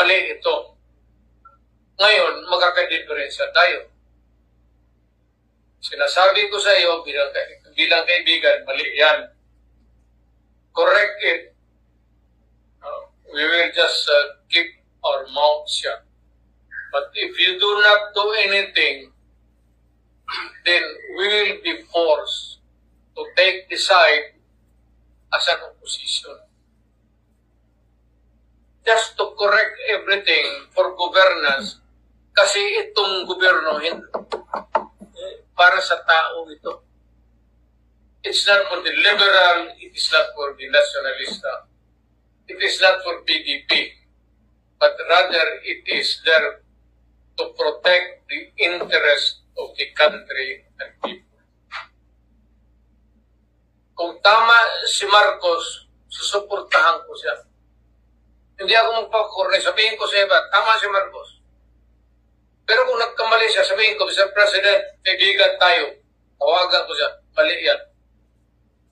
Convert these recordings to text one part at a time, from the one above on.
mali ito. Ngayon, magkakadiferensya tayo. Sinasabi ko sa iyo bilang kaibigan, mali yan. Correct it. We will just keep our mouth shut. But if you do not do anything, then we will be forced to take the side as an opposition. Just to correct everything for governance, kasi itong gobyerno para sa tao ito. It's not for the liberal, it is not for the nationalista, it is not for PDP, but rather it is there to protect the interest of the country and people. Kung tama si Marcos, susuportahan ko siya. Hindi ako magpakorne, sabihin ko sa iba, tama si Marcos. Pero kung nagkamali siya, sabihin ko, Mr. President, kaibigan tayo. Tawagan ko siya, mali yan.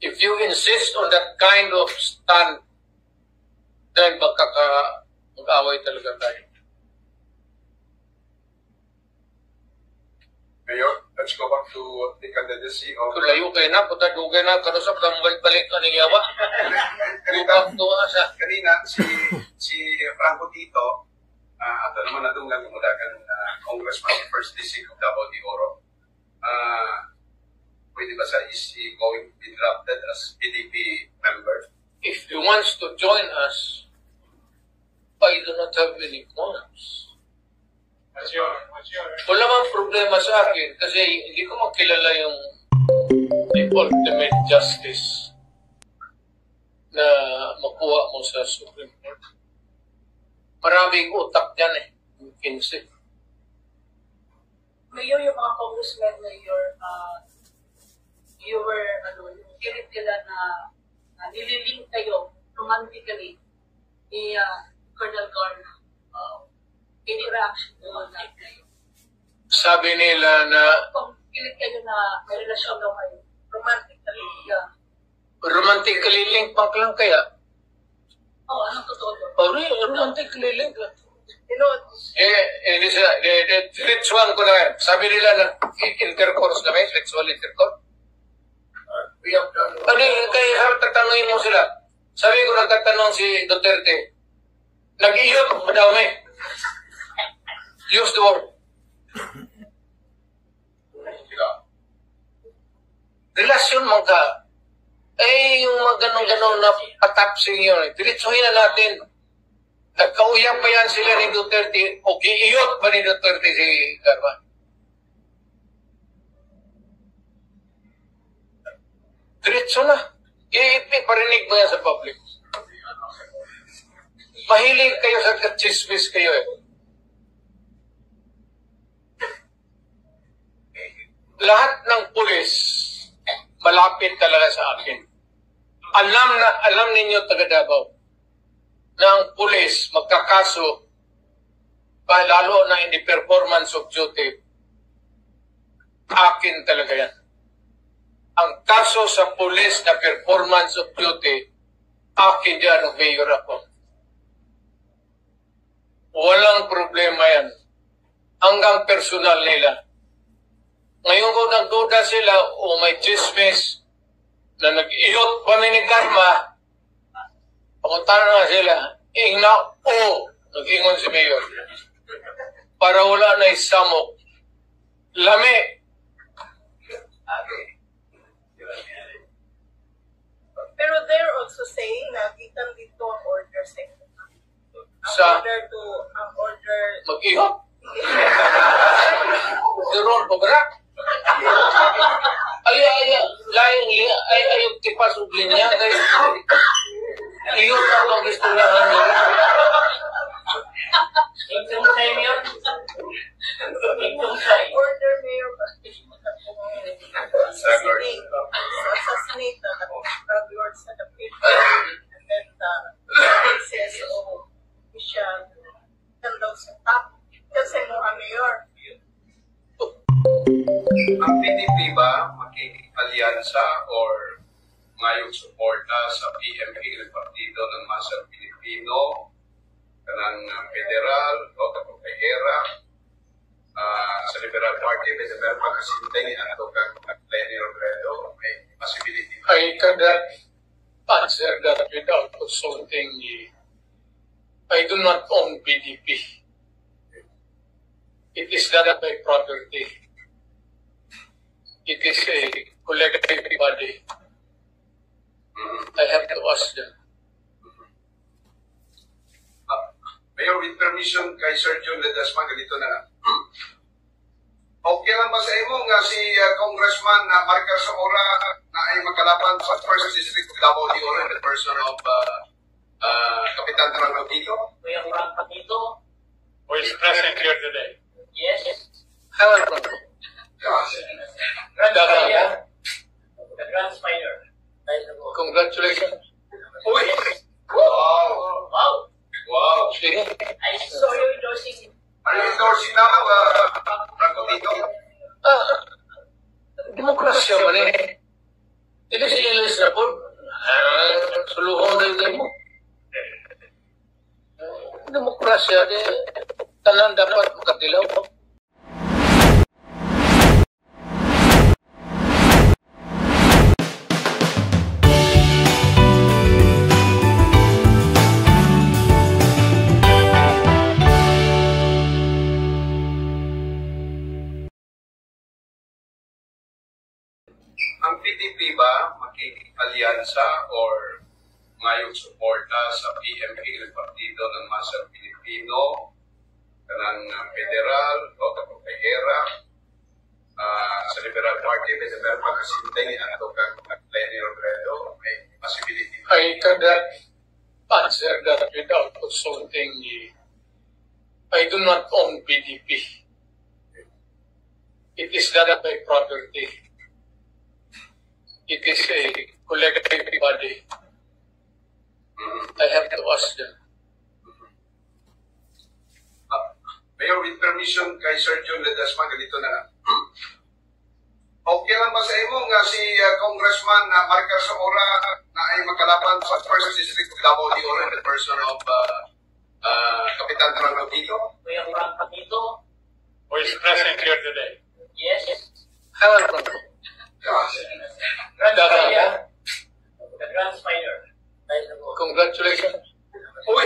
If you insist on that kind of stand, then mag-away talaga tayo. Mayor, let's go back to the candidacy of... Layo kayo na, puta dugay na, karusap lang balik-balik ka ng yawa. Kanina, si Franco Tito, ato naman nadunggan mulakan Congressman sa First District of Davao de Oro. Pwede ba is he going to be drafted as PDP member? If he wants to join us, I do not have any qualms. Wala mang problema sa akin kasi hindi ko makilala yung the ultimate justice na makuha mo sa Supreme Court. Maraming utak dyan eh, yung 15. Mayor, yung mga congressmen na you were, yung kirit nila na nililink kayo romantically ni Colonel Garna. Any reaction naman na kayo? Sabi nila na kung kilit kayo na may relasyon daw kayo, romantically, romantically link pa lang kaya? Oo, anong totoo doon? Romantically link lang. You know, ritual ko na yan. Sabi nila na intercourse kami, sexual intercourse. Kaya tatanungin mo sila. Sabi ko nagtatanong si Duterte, nag-iyot mo daw may. Use the word. Relasyon mo ka. Yung mga ganun-ganun na patapsing yun. Diretsuhin na natin. Nagkauyap pa yan sila ni Duterte o giiyot ba ni Duterte si Garma? Diretso na. Iparinig mo yan sa public. Mahilig kayo sa chismis kayo eh. Lahat ng pulis malapit talaga sa akin. Alam ninyo taga Davao na ang pulis magkakaso lalo na in the performance of duty, akin talaga yan. Ang kaso sa pulis na performance of duty, akin yan ang mayor ako. Walang problema yan. Hanggang personal nila. Ngayon ko nagduda sila o may chismis na nag-iyot pa ni Garma, pamunta na sila, nag-ingon si Mayor. Para wala na isamok. Lami. pero they're also saying na kita dito ang order sa order mag-ihop. Doon po ba? Ayaw tipas o linya. Iyon ang gusto niya. Itong time yun. Order mayor ba? Assassinate the lords of the people. And then says, siya daw sa top. Kasi mga mayor. Ang PDP ba makikipalyansa or ngayong suporta sa PMP ng Partido ng Masang Pilipino kanang federal o kapag kahera sa Liberal Party, may meron pa kasi hindi ato kang Lenny Robredo, may possibility. I cannot answer that without consulting the... I do not own PDP. It is not my property. It is a collective body. I have to ask them. Mayor, with permission kay Sir John Ledesma, ganito na. Okay lang ba sa imo nga si Congressman Marcos Zamora na ay magkalaban sa First District of Davao de Oro in the person of Kapitan Franco Tito? Kuya Franco Tito? Who is present here today? Yes. Hello, Franco. Grandfather. The grandfather. Congratulations. Uy! Wow! Wow. Wow! See? I saw you endorsing. Are you endorsing now, Franco Tito? Demokrasya man eh. Hindi siya ilis na po. Suluhong na yun mo. Demokrasya, tanan dapat makatilaw. Ang PDP ba makikipalyansa or ngayong suporta sa PMP ng Partido ng Masang Pilipino, kanang federal o kapag kahera sa Liberal Party, may meron pa kasi hindi ato kang Lenny Robredo, may possibility. I cannot answer that without consulting the... I do not own PDP. It is not my property. It is a collective body. I have to ask them. Mayor, with permission kay Sir John Ledesma, ganito na. Okay lang ba sa imo nga si Congressman Marcos Zamora na ay magkalaban sa First District of Davao de Oro in the person of Kapitan Franco Tito? Kuya Franco Tito? Who is present here today? Yes. Hello, Franco. Grandfather. The grandfather. Congratulations. Uy!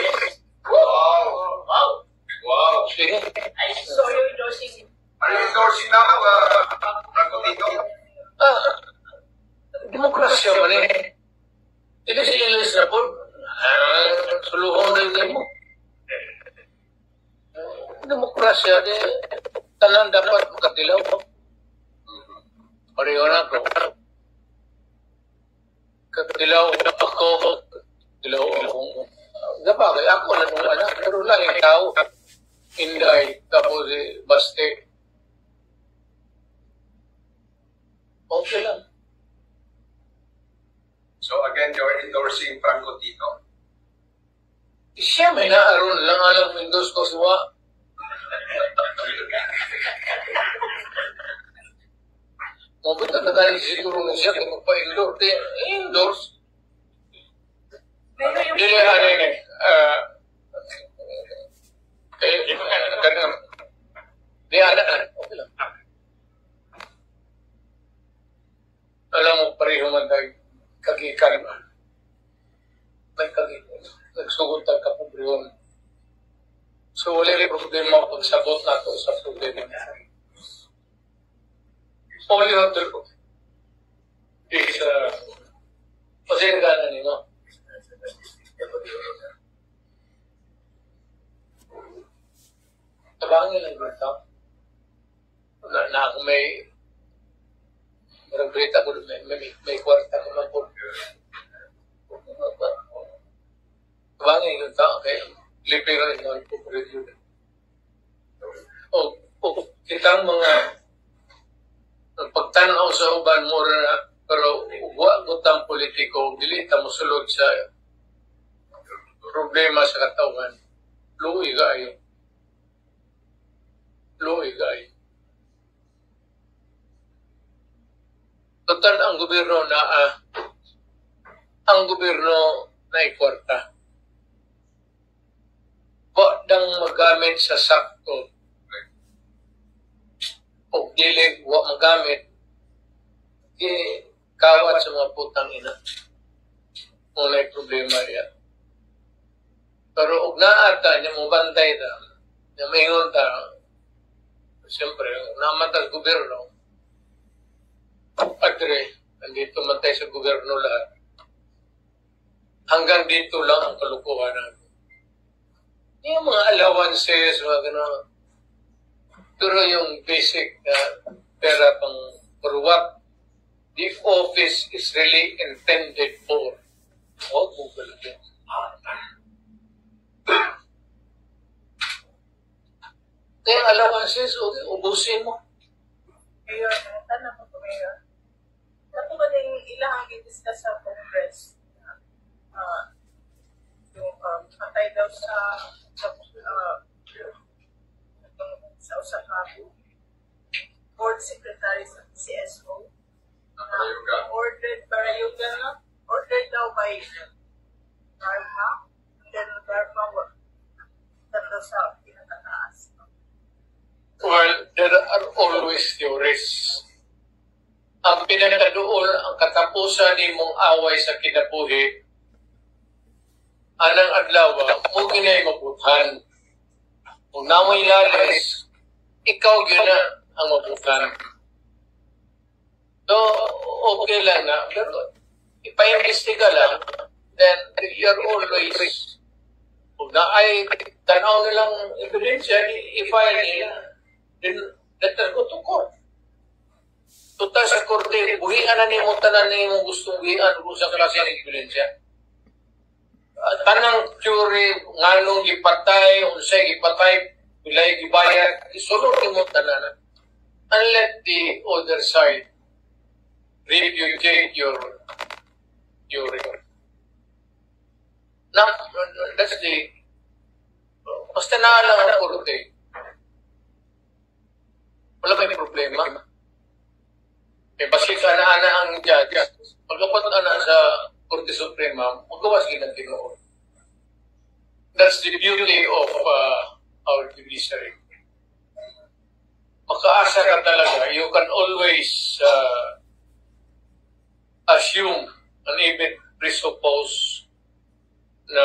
Wow! Wow. Wow! See? I saw you endorsing. Are you endorsing now, Franco Tito? Demokrasya man eh. Hindi siya ilis na po. Suluhong na yun mo. Demokrasya, tanan dapat makatilaw. Pareho na ako. Katilaw ako. Katilaw ako. Sabagay, ako na nung anak. Pero lang yung tao. Inday. Tapos baste. Okay lang. So again, you're endorsing Franco Tito. Siya may naaroon lang alam Windows ko suwa. Mabuta na dahil siguro na siya kung magpa-endorse. Endorse. Dili, ano yun eh. Ganun. Di, okay lang. Alam mo, pareho man tayo kagikan. May kagikan. Nagsugot ang kapobryon. So, wala rin problema kung sagot na ito sa problema niya. All you have to do is, pasingganan niyo. Tabangin lang dito. Na ako may berita ko, may kwarta ko man po. Tabangin yung tao, okay? Lipiran yung review. O, kitang mga pagtanaw sa uban mo na, pero huwag butang politiko, dili ta mo sulod sa problema sa katawan. Luwi kayo. Luwi kayo. Total ang gobyerno na ikwarta. lang magamit sa sakto o dili wa magamit kawat sa mga putang ina. Unay problema yan. Pero og naata niya mo bantay na maingon ta, siyempre, naman ta gobyerno, padre, nandito man tayo sa gobyerno lahat. Hanggang dito lang ang kalukuhan natin. Yung mga allowances, mga gano'n. Pero yung basic na pera pang for what the office is really intended for. Oh, Google din. Kaya allowances, ubusin mo. Mayor, tanong ko po, Mayor. Ano ba yung ilang i-discuss sa Congress? Yung patay daw sa Usahabu, board secretary sa CSO, ordered daw by Garma, and then Garma daw sa pinakataas. Well, there are always theories. Ang pinakadoon, ang katapusan ni mong away sa kinabuhi, anang adlaw, mo ginay mabutan. Kung namoy lalis, ikaw yun na ang mabutan. So, okay lang na. Pero, ipa-investiga lang, then you're always, kung na ay tanaw nilang ebidensya, i-file nila, then let us go to court. Tuta sa korte, buhian na ni mo tanan ni mo gustong buhian kung sa klase ng ebidensya. Tanang jury, nganong gipatay, unsay gipatay, bilay gibayad, isulod ni mo tanan. And let the other side repudiate your record. Now, that's the, basta naalang ang korte, wala may problema. Eh, basi ka na ang judge, pagkapat na sa Korte Suprema, magawas ginang Ginoo. That's the beauty of our judiciary. Makaasa ka talaga. You can always assume and even presuppose na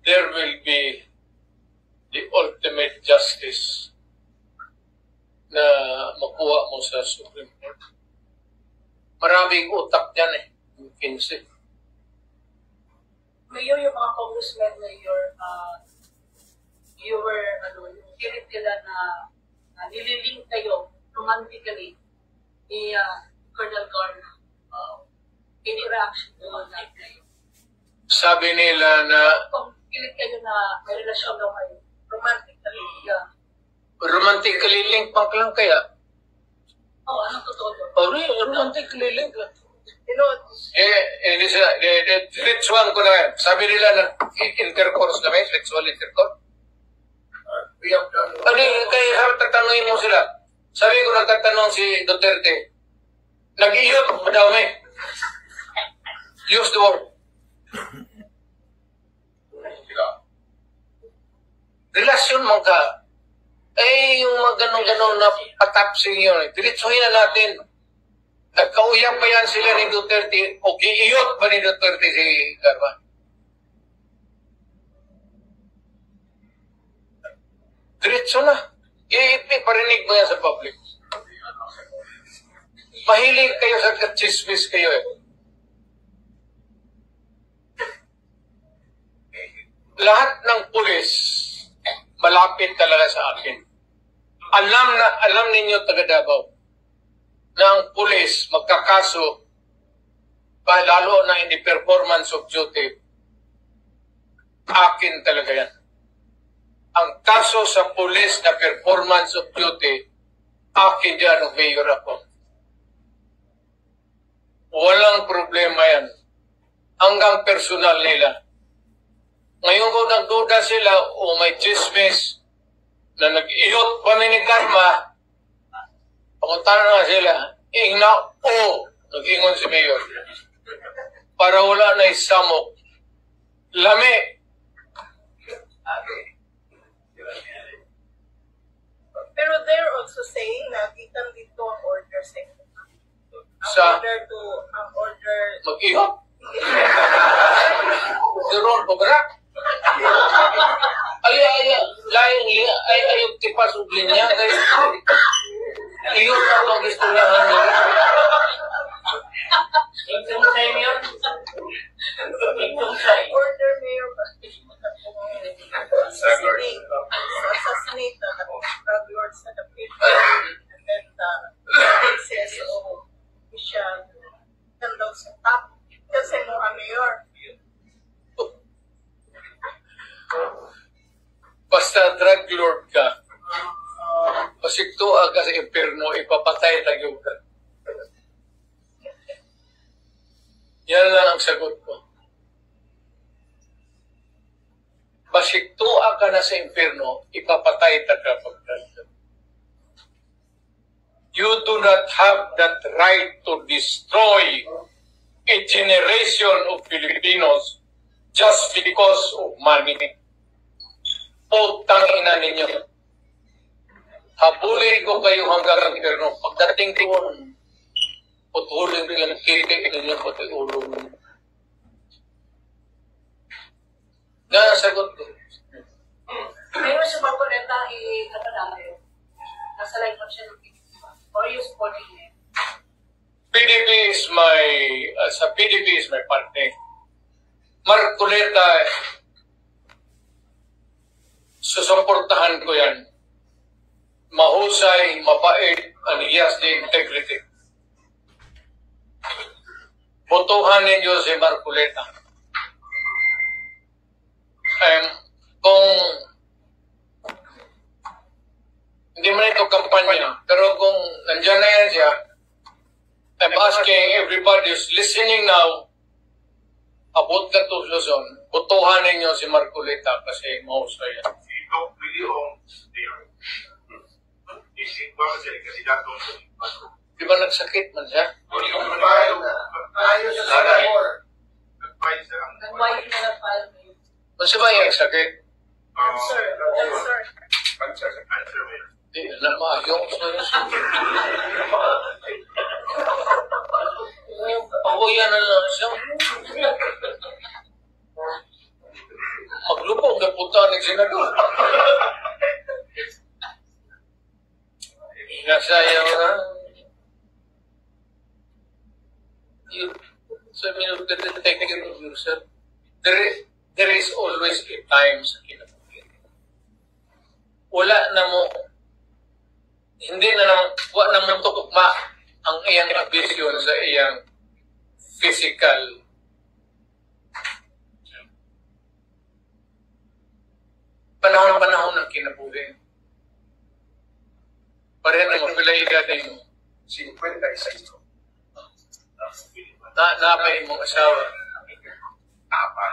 there will be the ultimate justice na makuha mo sa Supreme Court. Maraming utak dyan eh. 15. Mayor, yung mga congressmen, Mayor, you were, kirit nila na nililink kayo romantically ni Colonel Garna. Any reaction to that kayo? Sabi nila na Kirit kayo na may relasyon daw kayo. Romantically, yeah. romantically link pang lang kaya. Oh, anong totoo doon? Romantically link lang. You know, Ritual ko na yan. Sabi nila na intercourse kami, sexual intercourse. Kaya tatanungin mo sila. Sabi ko nagtatanong si Duterte, nag-iyot mo daw may. Use the word. Relasyon mo ka. Eh, yung mga ganun-ganun na patapsing yun. Diretsuhin na natin. Nagkauyang pa yan sila ni Duterte o giiyot ba ni Duterte si Garma? Diretso na. Iparinig mo yan sa public. Mahilig kayo sa chismis kayo eh. Lahat ng pulis malapit talaga sa akin. Alam ninyo taga Davao na ang pulis magkakaso lalo na in the performance of duty, akin talaga yan. Ang kaso sa pulis na performance of duty, akin dyan ang mayor ako. Walang problema yan. Hanggang personal nila. Ngayon ko nagduda sila o may chismis na nag-iyot pa ni Garma, pakuntahan na sila, nag-ingon si Mayor. Para wala na isamok. Lami. Sa order to order. mag-ihop. Doon po ba? Ay, yung tipas ublin niya. Iyon ako ang gusto niya. Order mayor ba? Assassinate the drug lords na and then the CSO Michelle daw sa top kasi mo ang mayor. Basta drug lord ka, pasiktuan ka sa impyerno, ipapatay tayo ka. Yan lang ang sagot ko. Pasiktuan ka na sa impyerno, ipapatay tayo ka. You do not have that right to destroy a generation of Filipinos just because of money. Putang ina ninyo. Habulin ko kayo hanggang impyerno. Pagdating doon, putulin ko yung kitik ninyo, pati ulo ninyo. Nga sagot ko. Mayor si Marcoleta, natin. Nasa line up siya ng PDP. Or are you supporting him? PDP is my party. Marcoleta, susuportahan ko yan. Mahusay, mabait, and he has the integrity. Botohan ninyo si Marcoleta. Kung hindi man ito kampanya, pero kung nandiyan na yan siya, I'm asking everybody who's listening now, abot ka to Luzon, botohan ninyo si Marcoleta kasi mahusay yan. Di ba nagsakit man siya? Nag-wife na nag-file mayor. Masa ba yung sakit? Answer. Di na maayong pahuyan na lang siya. Maglupong na punta ng senador. Nasayaw na. So, I mean, the technical of yourself, there is always a time sa kinabuhi. Wala na mo, hindi na naman, wala na mo tukma ang iyang ambition sa iyang physical. Panahon ng kinabuhi. Parehan na mo, pila edad mo. 56. Napay mong asawa. Apa.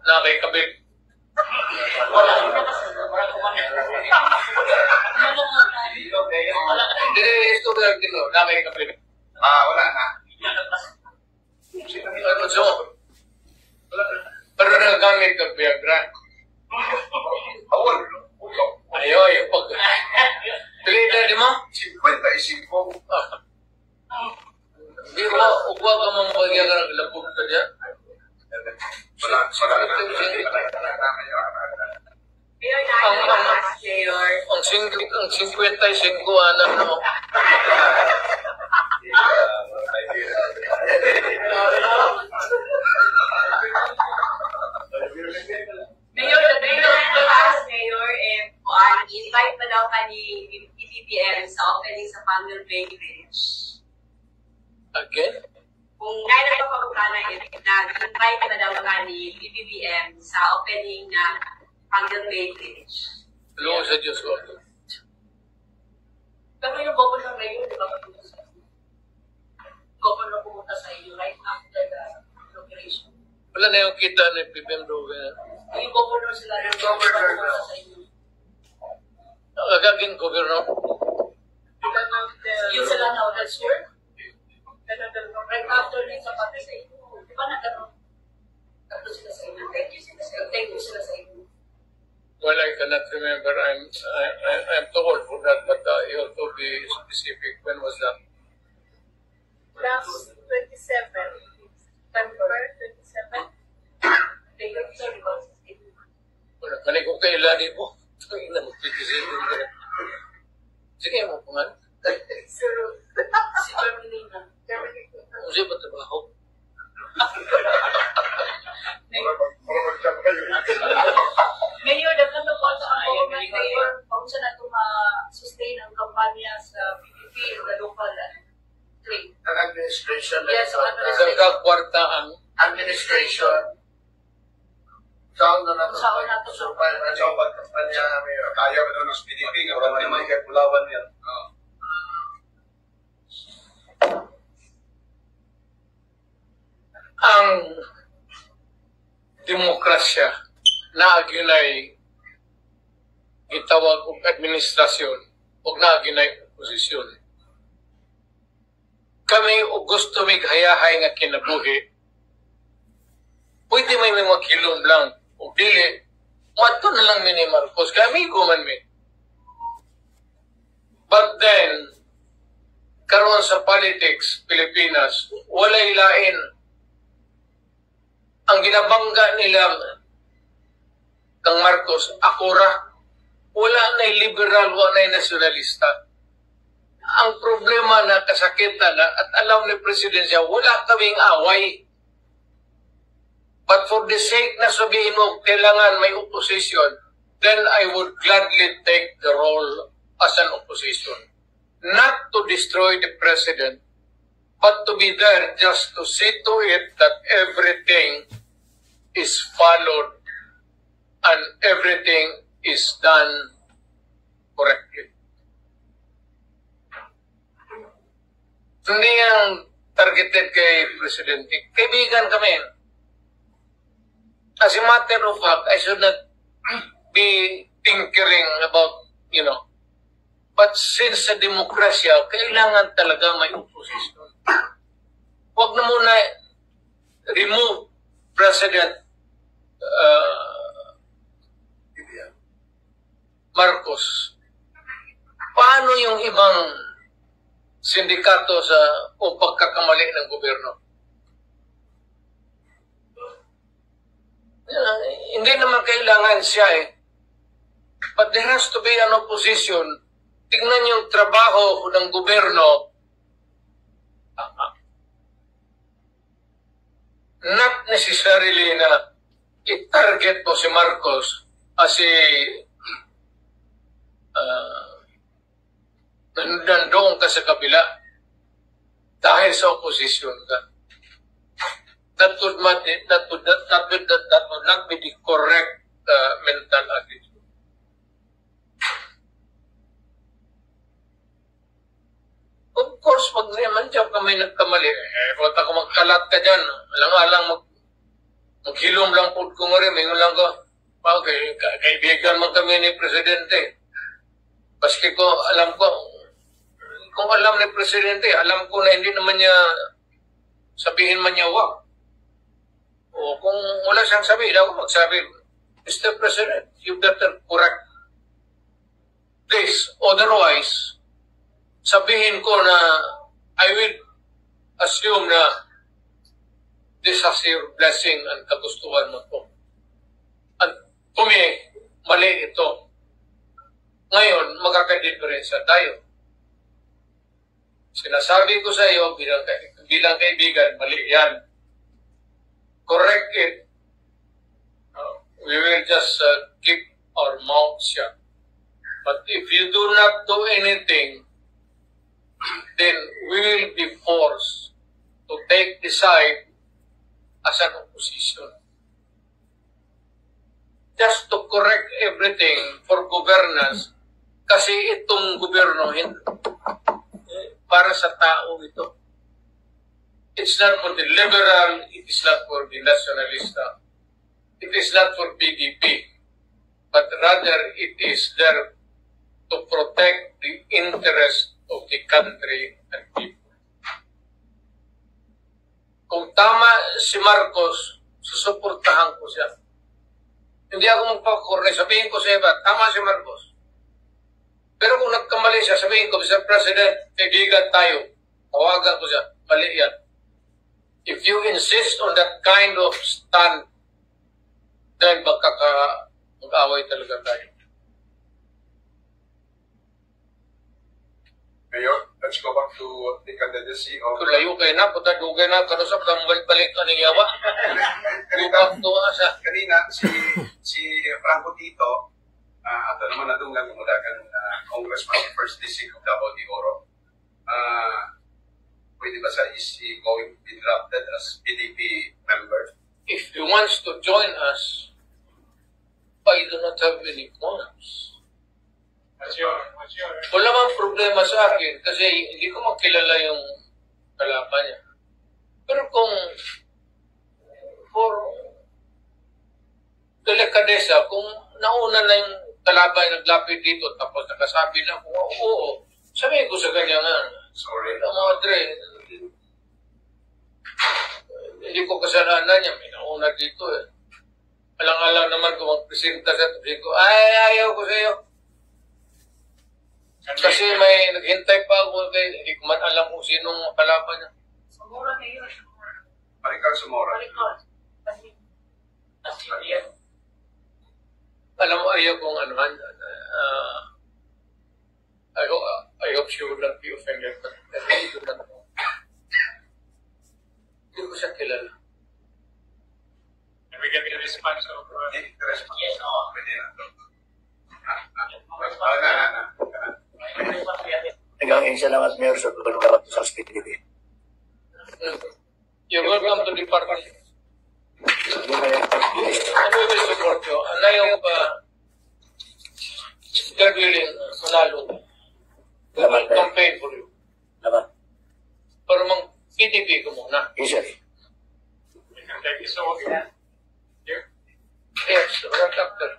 Nakay kabit. Hindi, ito lang dito. Nakay kabit. Wala na. So, pero nagagamit ka Viagra. Awal. Ayoy, pag... Pili na di mo? 55. Di ba, ugwa ka mong Viagra, naglalapog ka dyan? Wala. Ang 55 ano. Mayor, invite pa daw ka ni PBBM sa opening sa Pangal Bay Village. Again? Kung kaya na pagkakana, nag-invite pa daw ka ni PBBM sa opening na Pangal Bay Village. Hello sa Diyos ko. Pero yung governor ngayon, di ba pumunta sa iyo? Governor pumunta sa iyo right after the inauguration. Wala na yung kita ni PBM Rogan. Yung governor sila rin, pumunta sa iyo. Nagaging governor. Yung sila na that's sure? Right after din sa pati sa iyo. Di ba na gano'n? Tatlo sila sa iyo. Thank you sila sa iyo. Well, I cannot remember. I'm too old for that, but you have to be specific. When was that? Last 27, September 27. Wala, kanay ko kailani mo. Ito na, mag-27 ka na. Sige, mo pangan. So, Si Carmelina. Kung siya ba trabaho? Mayor, daghan na po sa government mayor, kung saan nato ma-sustain ang kampanya sa PPP, the local trade. Ang administration. Yes, so Hanggang kwarta ang Administration. Saan na nato? Saan na nato? Survive na siya pagkampanya namin. Kaya ba doon ng PDP? Wala naman kay Pulawan yan. ang demokrasya na aginay gitawag og administrasyon ug na aginay oposisyon. Kami og gusto mig hayahay nga kinabuhi. Pwede may maghilom lang o dili. Mato na lang ni Marcos. Kami man mi. But then, karon sa politics, Pilipinas, walay lain. Ang ginabangga nila kang Marcos, akura, wala na'y liberal, wala na'y nasyonalista. Ang problema na kasakitan na, at alam ni Presidensya, wala kaming away. But for the sake na sabihin mo, kailangan may opposition, then I would gladly take the role as an opposition. Not to destroy the President, but to be there just to see to it that everything is followed and everything is done correctly. Hindi ang targeted kay Presidente. Kaibigan kami. As a matter of fact, I should not be tinkering about, but since sa demokrasya, kailangan talaga may opposition. Huwag na muna remove President Marcos. Paano yung ibang sindikato o pagkakamali ng gobyerno? Hindi naman kailangan siya But there has to be an opposition. Tingnan yung trabaho ng gobyerno. Not necessarily na i-target mo si Marcos as nandoon ka sa kabila dahil sa opposition ka. That would not be the correct mental attitude. Of course, pag naman dyan kami nagkamali, ba't ako magkalat ka dyan? Alang-alang maghilom lang po ko nga rin, mingon lang ko. Okay, kaibigan mo kami ni Presidente. Paski ko, kung alam ni Presidente, alam ko na hindi naman niya sabihin man niya wag. O kung wala siyang sabihin, ako magsabi, Mr. President, you better correct this. Otherwise, sabihin ko na I will assume na this is your blessing and kagustuhan mo to. At mali ito. Ngayon, magkakadiferensya tayo. Sinasabi ko sa iyo bilang kaibigan, mali yan. Correct it. We will just keep our mouth shut. But if you do not do anything, then we will be forced to take the side as an opposition. Just to correct everything for governance, kasi itong gobyerno para sa tao ito. It's not for the liberal, it is not for the nationalista, it is not for PDP, but rather it is there to protect the interest of the country and people. Kung tama si Marcos, susuportahan ko siya. Hindi ako magpakorne. Sabihin ko sa iba, tama si Marcos. Pero kung nagkamali siya, sabihin ko, Mr. President, kaibigan tayo. Tawagan ko siya. Mali yan. If you insist on that kind of stand, then mag-away talaga tayo. Mayor, let's go back to the candidacy of... Kung layo kayo na, punta dugay na, karusap kang balik ka ng yawa. Kanina, si Franco Tito, ato naman na itong nagmumulagan Congressman of 1st District of Davao de Oro. Pwede ba sa is he going to be drafted as PDP member? If he wants to join us, I do not have any qualms. Wala mang problema sa akin kasi hindi ko makilala yung kalaban niya. Pero kung for delikadesa, kung nauna na yung kalaban naglapit dito tapos nakasabi na kung oo, sabihin ko sa kanya nga, Sorry. Madre, hindi ko kasalanan niya, may nauna dito eh. Alang-alang naman kung magpresenta sa sabihin ko, ayaw ko sa iyo. Kasi may naghintay pa ako, hindi ko man alam kung sinong kalaban niya. Samora na yun. Maricar Zamora. Alam mo, ayaw kong anuhan. I hope she would not be offended, but I really do not know. Hindi ko siya kilala. Can we get the response of... Yes, pwede na. Hanggang siya lang at mayor sa dapat sa PDP. You're welcome to the party. And we will support you. And I hope God willing, manalo. We will campaign for you. Laban. Pero mang PDP ko muna. Yes, sir. We can take this over. Here? Yes, right after.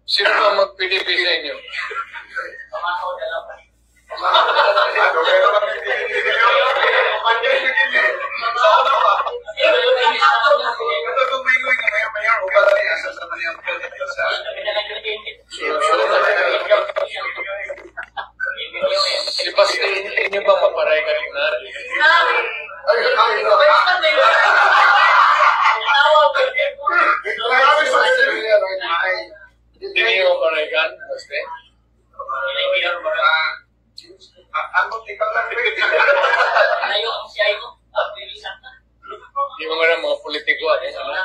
Sino ba mag-PDP sa inyo? Lipas inyo ba maparay ka rin na? Hindi nyo maparay ka? Basta? Hindi mo nga mga politiko at ano?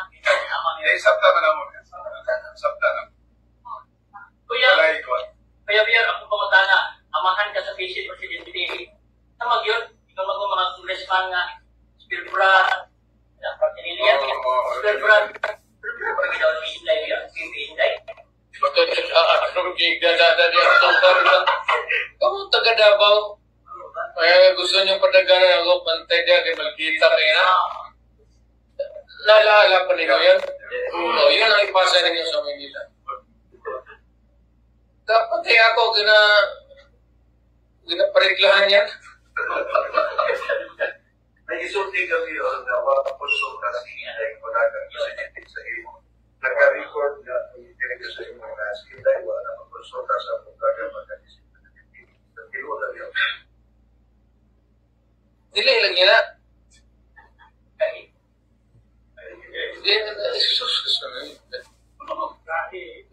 Sabta man ako. Sabta na. Kuya Biar, ako pamatana, amahan ka sa vice presidente. Tamag yun, ikaw mga congressman nga, Spilbra, Pagkinilia, Spilbra, daw Inday yan, Inday. Ang gigdadada niya itong parang kamu taga Davao. Kaya gusto niyong padaganan ako, pantay niya, kaya magkita kayo na. Naalala pa ninyo yan? Oo, yun ang ipasa ninyo sa Manila. Dapat ako ginapariglahan yan. Nag-isulti kami yun na konsulta sa Inday ko na sa imo. Nagka-record na tinigil sa imo na sa Inday wala na konsulta sa mga mag-isip na nagtilo lang yun. Delay lang yan na.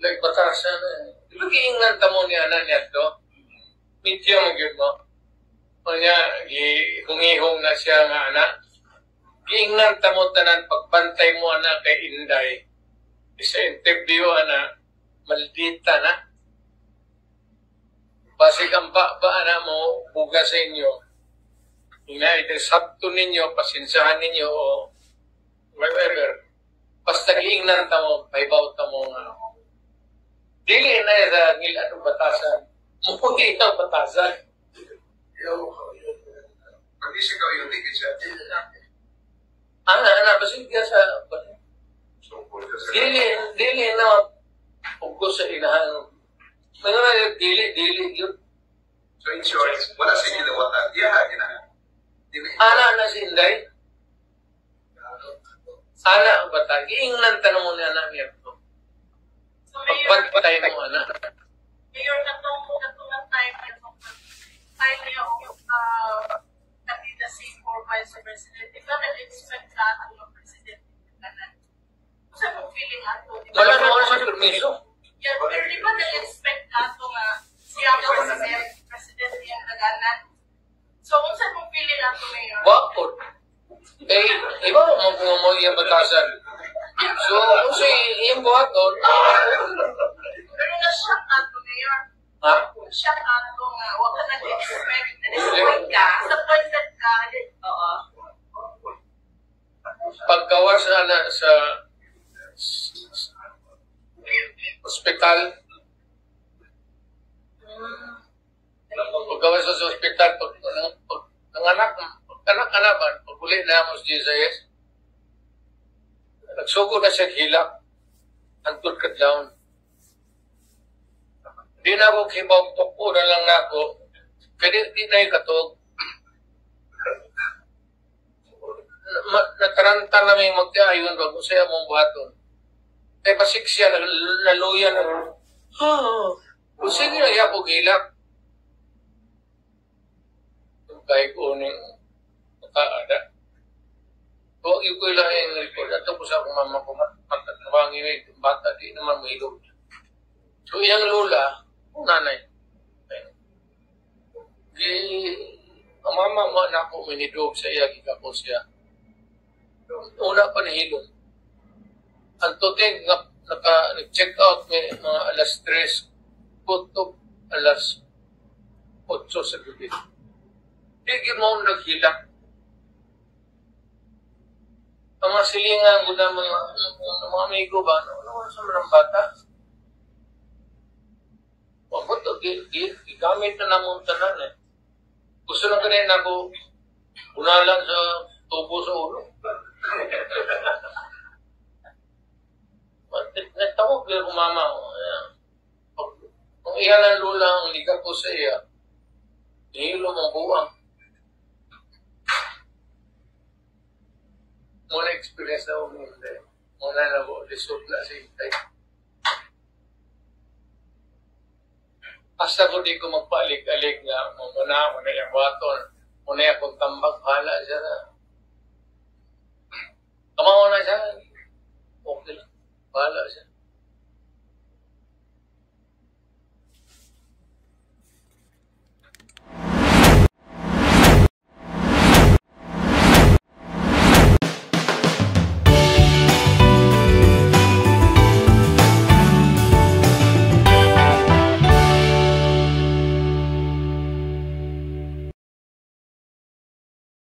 Like batasan na. Lugi-ingan mo niya na niya to. Medyo mag-yun mo. O niya, hungihong na siya nga anak. Giingnan mo tanan pagbantay mo anak kay Inday. Isa interview anak, maldita na. Basig ang ba anak mo, buga sa inyo. Ina, sabto ninyo, pasinsahan ninyo o whatever. Basta giingnan mo, paibaw mo nga. Dili na sa ngila ng batasan. Muputi ang batasan. Pag isip ka yung ticket siya, Anak, basig ka sa... Dili na pugko sa inahan. Mga dili yun. so in short, wala sa ginawatan. Iya, Anak na si Inday. Ana ba ta? Giingnan tanong mo na niya to. So, Mayor, Pagpatay mo, ana. Mayor, katong time niya candidacy for Vice President. Di ba na-expect ka ang President kanan? Kasi mo feeling ato. Wala naman sa permiso. Yeah, pero di ba na-expect ka ito nga siya President niya kaganan? So, kung saan mo feeling ato, Mayor? Bakit? Eh, iba mo yung batasan. So, kung si yung buhaton, Pero na-shock ato, Mayor. ha? Shock ato nga, huwag ka nag-expect. Disappoint ka. Disappointed ka. Oo. Paggawa sa ospital, paggawa sa ospital, anak-anaban, pag-uli na mo si Jesus, nagsugod na siya hilak, antod ka down. Di na ako kibaw, tukpo na lang na ako, kaya di na yung katog. Nataranta namin magtiayon bago siya mong buhaton. Kaya pasik siya, naluya na. Kung sige na iya ko gilak. Kahit uning makaada. Huwag yung ko ilang yung report. Ato po sa akong mama ko, matatrabangi yung bata, di naman mahilog. So iyang lola, nanay. Ang mama mo na ako minidog sa iya, gigako siya. Una pa nahilong. Ang tuting, nag-check out may mga alas 3, putok alas 8 sa gabi. Hindi mo naghilak. Ang mga silingan ko na mga amigo ba, ano sa mga bata? Wapot, gigamit na namang tanan eh. Gusto lang ganyan ako, unalan sa tubo sa ulo. Nagtawag din ko mama. Kung iyan ang lula ang liga ko sa iya, nihilo mong buwang. Muna experience na uminde. Muna na po, lisod na sa itay. Hasta ko di ko magpalik-alik nga, muna yung baton, muna akong tambag, hala siya na. Kamaw na siya, okay lang, bahala siya.